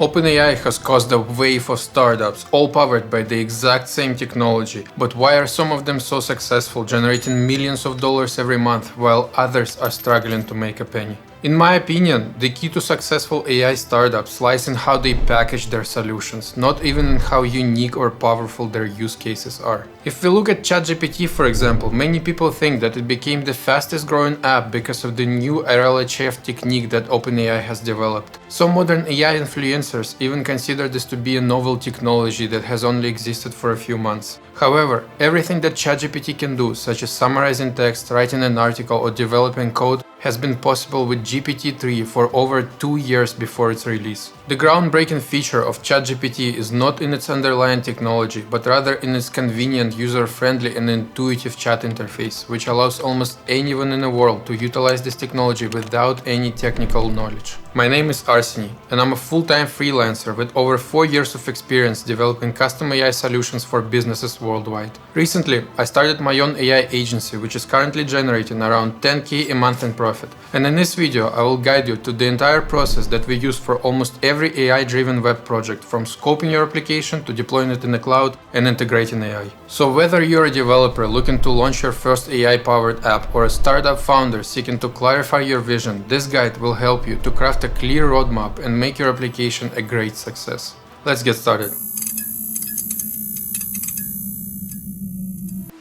OpenAI has caused a wave of startups, all powered by the exact same technology. But why are some of them so successful, generating millions of dollars every month, while others are struggling to make a penny? In my opinion, the key to successful AI startups lies in how they package their solutions, not even in how unique or powerful their use cases are. If we look at ChatGPT, for example, many people think that it became the fastest growing app because of the new RLHF technique that OpenAI has developed. Some modern AI influencers even consider this to be a novel technology that has only existed for a few months. However, everything that ChatGPT can do, such as summarizing text, writing an article, or developing code, has been possible with GPT-3 for over 2 years before its release. The groundbreaking feature of ChatGPT is not in its underlying technology, but rather in its convenient, user-friendly and intuitive chat interface, which allows almost anyone in the world to utilize this technology without any technical knowledge. My name is Arseny, and I'm a full-time freelancer with over 4 years of experience developing custom AI solutions for businesses worldwide. Recently, I started my own AI agency, which is currently generating around 10K a month in profit. And in this video, I will guide you to the entire process that we use for almost every AI-driven web project, from scoping your application to deploying it in the cloud and integrating AI. So whether you're a developer looking to launch your first AI-powered app or a startup founder seeking to clarify your vision, this guide will help you to craft a clear roadmap and make your application a great success. Let's get started.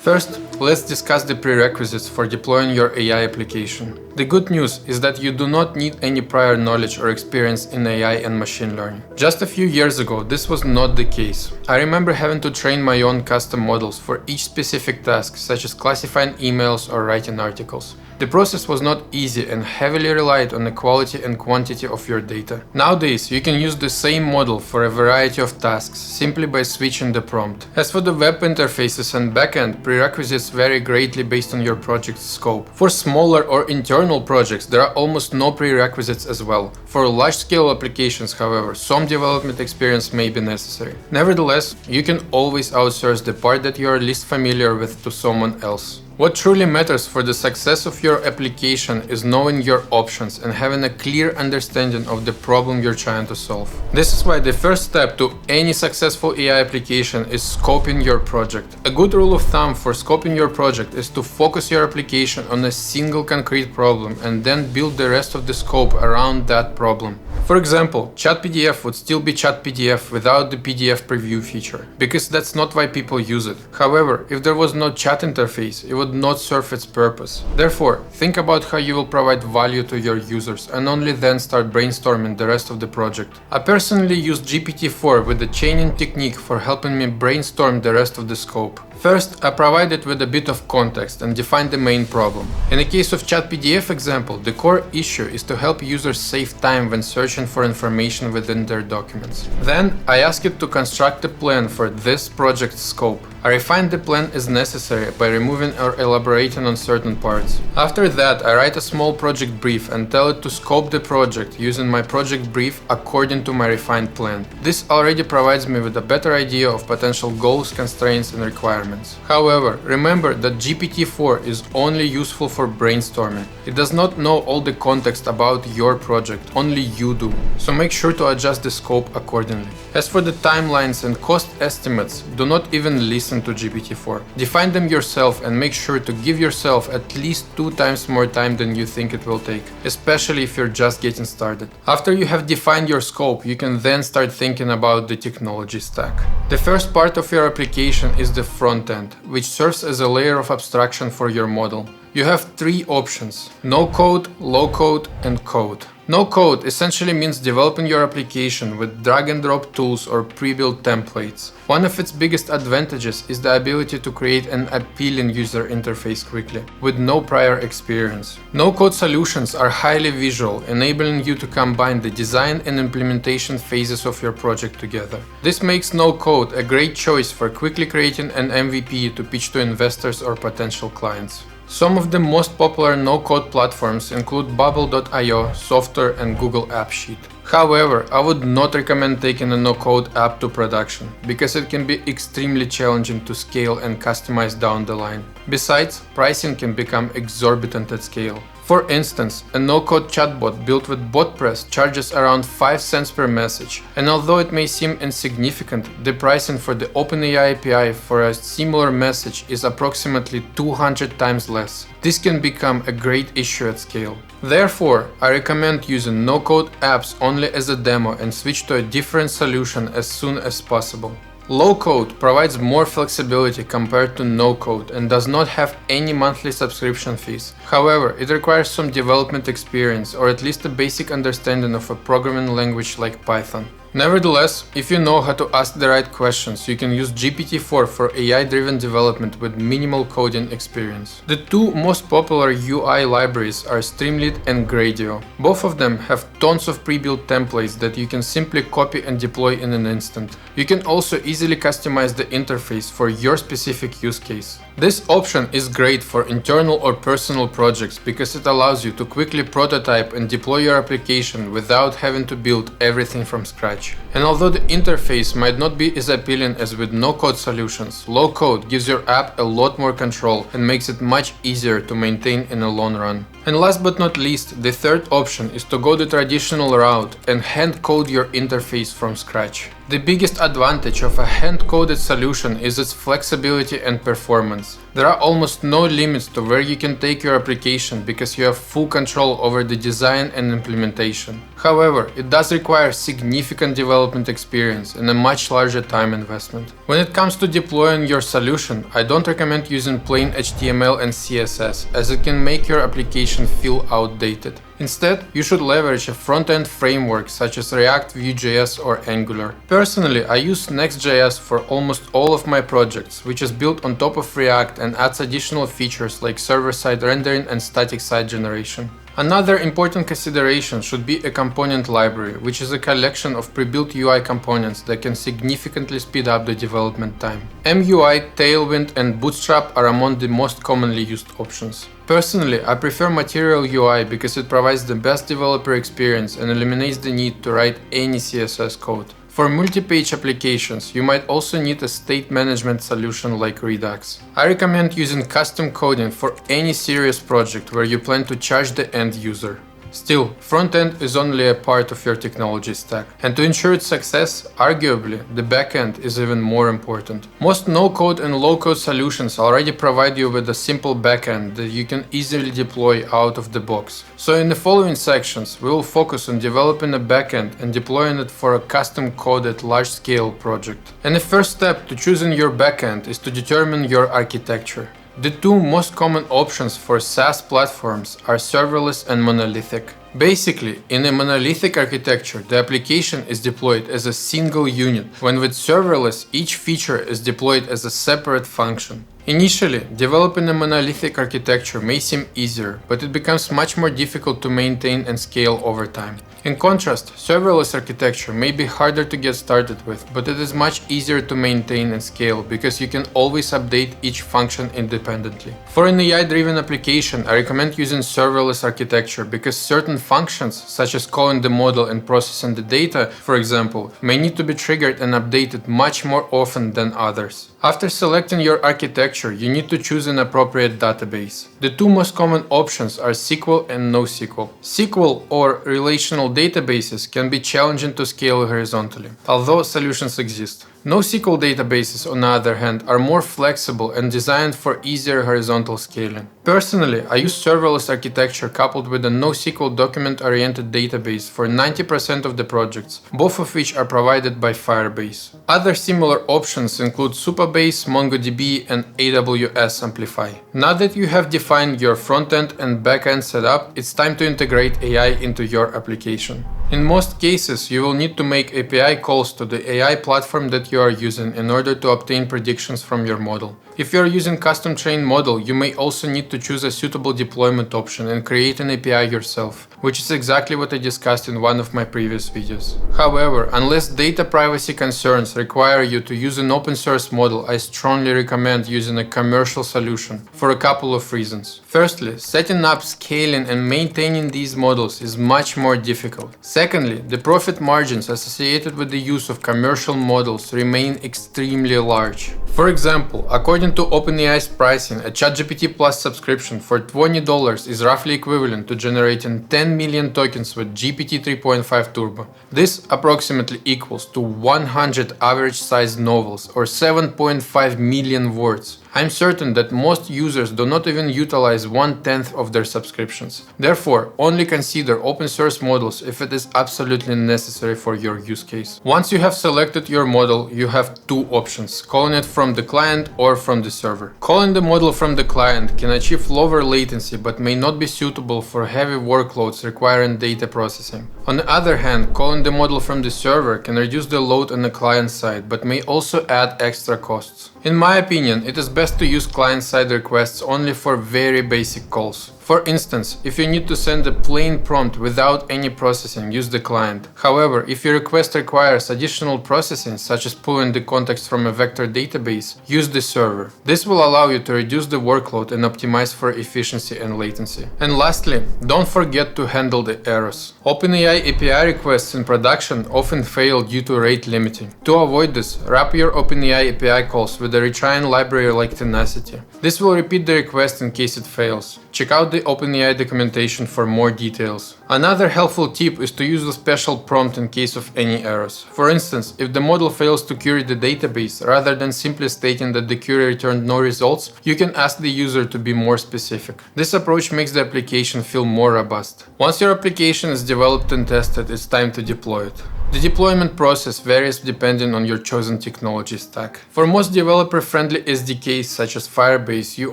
First, let's discuss the prerequisites for deploying your AI application. The good news is that you do not need any prior knowledge or experience in AI and machine learning. Just a few years ago, this was not the case. I remember having to train my own custom models for each specific task, such as classifying emails or writing articles. The process was not easy and heavily relied on the quality and quantity of your data. Nowadays, you can use the same model for a variety of tasks simply by switching the prompt. As for the web interfaces and backend, prerequisites vary greatly based on your project's scope. For smaller or internal projects, there are almost no prerequisites as well. For large-scale applications, however, some development experience may be necessary. Nevertheless, you can always outsource the part that you are least familiar with to someone else. What truly matters for the success of your application is knowing your options and having a clear understanding of the problem you're trying to solve. This is why the first step to any successful AI application is scoping your project. A good rule of thumb for scoping your project is to focus your application on a single concrete problem and then build the rest of the scope around that problem. For example, ChatPDF would still be ChatPDF without the PDF preview feature, because that's not why people use it. However, if there was no chat interface, it would not serve its purpose. Therefore, think about how you will provide value to your users and only then start brainstorming the rest of the project. I personally use GPT-4 with the chaining technique for helping me brainstorm the rest of the scope. First, I provide it with a bit of context and define the main problem. In the case of ChatPDF example, the core issue is to help users save time when searching for information within their documents. Then, I ask it to construct a plan for this project's scope. I refine the plan as necessary by removing or elaborating on certain parts. After that, I write a small project brief and tell it to scope the project using my project brief according to my refined plan. This already provides me with a better idea of potential goals, constraints, and requirements. However, remember that GPT-4 is only useful for brainstorming. It does not know all the context about your project, only you do. So make sure to adjust the scope accordingly. As for the timelines and cost estimates, do not even listen to GPT-4. Define them yourself and make sure to give yourself at least 2 times more time than you think it will take, especially if you're just getting started. After you have defined your scope, you can then start thinking about the technology stack. The first part of your application is the front end, which serves as a layer of abstraction for your model. You have 3 options: no code, low code, and code. No code essentially means developing your application with drag and drop tools or pre-built templates. One of its biggest advantages is the ability to create an appealing user interface quickly, with no prior experience. No-code solutions are highly visual, enabling you to combine the design and implementation phases of your project together. This makes no-code a great choice for quickly creating an MVP to pitch to investors or potential clients. Some of the most popular no-code platforms include Bubble.io, Software, and Google AppSheet. However, I would not recommend taking a no-code app to production, because it can be extremely challenging to scale and customize down the line. Besides, pricing can become exorbitant at scale. For instance, a no-code chatbot built with BotPress charges around 5 cents per message, and although it may seem insignificant, the pricing for the OpenAI API for a similar message is approximately 200 times less. This can become a great issue at scale. Therefore, I recommend using no-code apps only as a demo and switch to a different solution as soon as possible. Low-code provides more flexibility compared to no-code and does not have any monthly subscription fees. However, it requires some development experience or at least a basic understanding of a programming language like Python. Nevertheless, if you know how to ask the right questions, you can use GPT-4 for AI-driven development with minimal coding experience. The two most popular UI libraries are Streamlit and Gradio. Both of them have tons of pre-built templates that you can simply copy and deploy in an instant. You can also easily customize the interface for your specific use case. This option is great for internal or personal projects because it allows you to quickly prototype and deploy your application without having to build everything from scratch. And although the interface might not be as appealing as with no-code solutions, low-code gives your app a lot more control and makes it much easier to maintain in the long run. And last but not least, the third option is to go the traditional route and hand-code your interface from scratch. The biggest advantage of a hand-coded solution is its flexibility and performance. There are almost no limits to where you can take your application because you have full control over the design and implementation. However, it does require significant development experience and a much larger time investment. When it comes to deploying your solution, I don't recommend using plain HTML and CSS, as it can make your application feel outdated. Instead, you should leverage a front-end framework such as React, Vue.js or Angular. Personally, I use Next.js for almost all of my projects, which is built on top of React and adds additional features like server-side rendering and static site generation. Another important consideration should be a component library, which is a collection of pre-built UI components that can significantly speed up the development time. MUI, Tailwind and Bootstrap are among the most commonly used options. Personally, I prefer Material UI because it provides the best developer experience and eliminates the need to write any CSS code. For multi-page applications, you might also need a state management solution like Redux. I recommend using custom coding for any serious project where you plan to charge the end user. Still, front-end is only a part of your technology stack, and to ensure its success, arguably, the backend is even more important. Most no-code and low-code solutions already provide you with a simple backend that you can easily deploy out of the box. So in the following sections, we will focus on developing a backend and deploying it for a custom-coded large-scale project. And the first step to choosing your backend is to determine your architecture. The two most common options for SaaS platforms are serverless and monolithic. Basically, in a monolithic architecture, the application is deployed as a single unit, when with serverless, each feature is deployed as a separate function. Initially, developing a monolithic architecture may seem easier, but it becomes much more difficult to maintain and scale over time. In contrast, serverless architecture may be harder to get started with, but it is much easier to maintain and scale because you can always update each function independently. For an AI-driven application, I recommend using serverless architecture because certain functions, such as calling the model and processing the data, for example, may need to be triggered and updated much more often than others. After selecting your architecture, you need to choose an appropriate database. The two most common options are SQL and NoSQL. SQL or relational databases can be challenging to scale horizontally, although solutions exist. NoSQL databases, on the other hand, are more flexible and designed for easier horizontal scaling. Personally, I use serverless architecture coupled with a NoSQL document-oriented database for 90% of the projects, both of which are provided by Firebase. Other similar options include Supabase, MongoDB, and AWS Amplify. Now that you have defined your front-end and back-end setup, it's time to integrate AI into your application. In most cases, you will need to make API calls to the AI platform that you are using in order to obtain predictions from your model. If you are using custom trained model, you may also need to choose a suitable deployment option and create an API yourself, which is exactly what I discussed in one of my previous videos. However, unless data privacy concerns require you to use an open source model, I strongly recommend using a commercial solution for a couple of reasons. Firstly, setting up, scaling and maintaining these models is much more difficult. Secondly, the profit margins associated with the use of commercial models remain extremely large. For example, according to OpenAI's pricing, a ChatGPT Plus subscription for $20 is roughly equivalent to generating 10 million tokens with GPT 3.5 Turbo. This approximately equals to 100 average-sized novels or 7.5 million words. I'm certain that most users do not even utilize 1/10 of their subscriptions. Therefore, only consider open source models if it is absolutely necessary for your use case. Once you have selected your model, you have two options: calling it from the client or from the server. Calling the model from the client can achieve lower latency but may not be suitable for heavy workloads requiring data processing. On the other hand, calling the model from the server can reduce the load on the client side but may also add extra costs. In my opinion, it is best to use client-side requests only for very basic calls. For instance, if you need to send a plain prompt without any processing, use the client. However, if your request requires additional processing, such as pulling the context from a vector database, use the server. This will allow you to reduce the workload and optimize for efficiency and latency. And lastly, don't forget to handle the errors. OpenAI API requests in production often fail due to rate limiting. To avoid this, wrap your OpenAI API calls with a retrying library like Tenacity. This will repeat the request in case it fails. Check out the OpenAI documentation for more details. Another helpful tip is to use a special prompt in case of any errors. For instance, if the model fails to query the database, rather than simply stating that the query returned no results, you can ask the user to be more specific. This approach makes the application feel more robust. Once your application is developed and tested, it's time to deploy it. The deployment process varies depending on your chosen technology stack. For most developer-friendly SDKs such as Firebase, you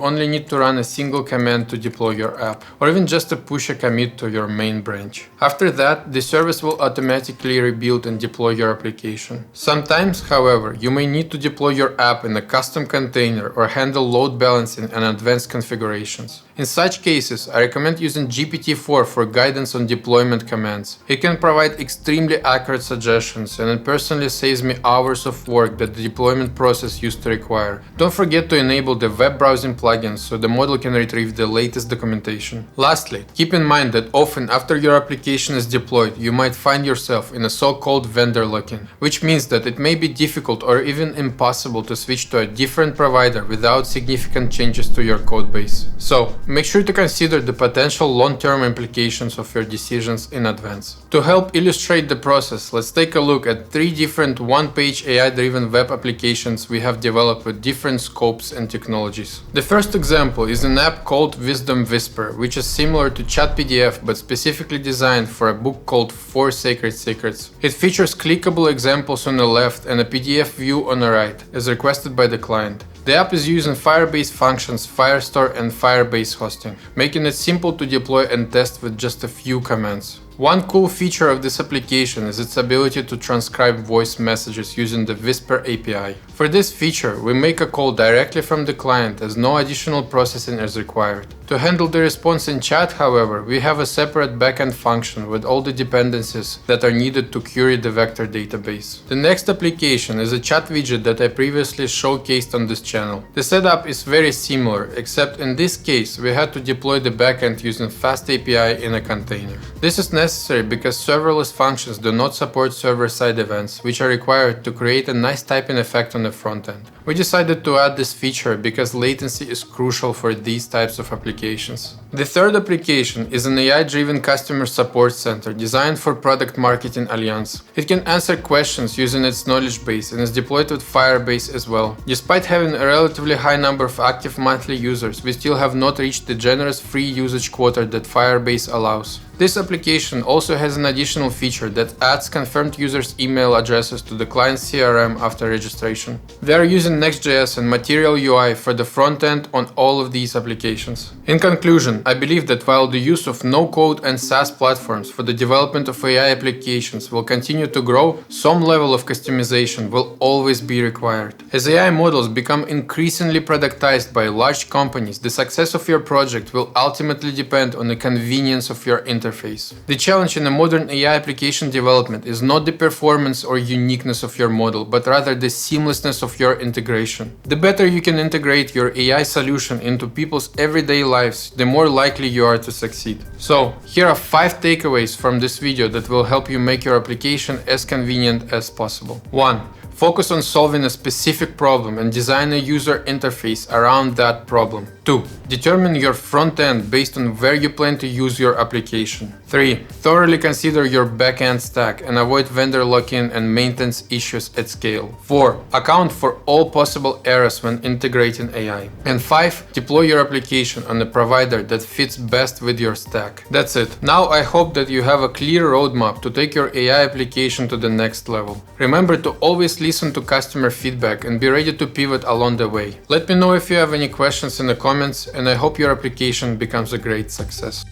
only need to run a single command to deploy your app, or even just to push a commit to your main branch. After that, the service will automatically rebuild and deploy your application. Sometimes, however, you may need to deploy your app in a custom container or handle load balancing and advanced configurations. In such cases, I recommend using GPT-4 for guidance on deployment commands. It can provide extremely accurate suggestions, and it personally saves me hours of work that the deployment process used to require. Don't forget to enable the web browsing plugins so the model can retrieve the latest documentation. Lastly, keep in mind that often after your application is deployed, you might find yourself in a so-called vendor lock-in, which means that it may be difficult or even impossible to switch to a different provider without significant changes to your codebase. So, make sure to consider the potential long-term implications of your decisions in advance. To help illustrate the process, let's take a look at 3 different one-page AI-driven web applications we have developed with different scopes and technologies. The first example is an app called Wisdom Whisper, which is similar to ChatPDF but specifically designed for a book called 4 Sacred Secrets. It features clickable examples on the left and a PDF view on the right, as requested by the client. The app is using Firebase Functions, Firestore and Firebase hosting, making it simple to deploy and test with just a few commands. One cool feature of this application is its ability to transcribe voice messages using the Whisper API. For this feature, we make a call directly from the client as no additional processing is required. To handle the response in chat, however, we have a separate backend function with all the dependencies that are needed to query the vector database. The next application is a chat widget that I previously showcased on this channel. The setup is very similar, except in this case we had to deploy the backend using Fast API in a container. This is necessary because serverless functions do not support server-side events, which are required to create a nice typing effect on the front end. We decided to add this feature because latency is crucial for these types of applications. The third application is an AI-driven customer support center designed for Product Marketing Alliance. It can answer questions using its knowledge base and is deployed with Firebase as well. Despite having a relatively high number of active monthly users, we still have not reached the generous free usage quota that Firebase allows. This application also has an additional feature that adds confirmed users' email addresses to the client's CRM after registration. They are using Next.js and Material UI for the front end on all of these applications. In conclusion, I believe that while the use of no-code and SaaS platforms for the development of AI applications will continue to grow, some level of customization will always be required. As AI models become increasingly productized by large companies, the success of your project will ultimately depend on the convenience of your interface. The challenge in a modern AI application development is not the performance or uniqueness of your model, but rather the seamlessness of your integration. The better you can integrate your AI solution into people's everyday lives, the more likely you are to succeed. So, here are 5 takeaways from this video that will help you make your application as convenient as possible. 1. Focus on solving a specific problem and design a user interface around that problem. 2. Determine your front end based on where you plan to use your application. 3. Thoroughly consider your backend stack and avoid vendor lock-in and maintenance issues at scale. 4. Account for all possible errors when integrating AI. And 5. Deploy your application on a provider that fits best with your stack. That's it. Now I hope that you have a clear roadmap to take your AI application to the next level. Remember to always listen to customer feedback and be ready to pivot along the way. Let me know if you have any questions in the comments, and I hope your application becomes a great success.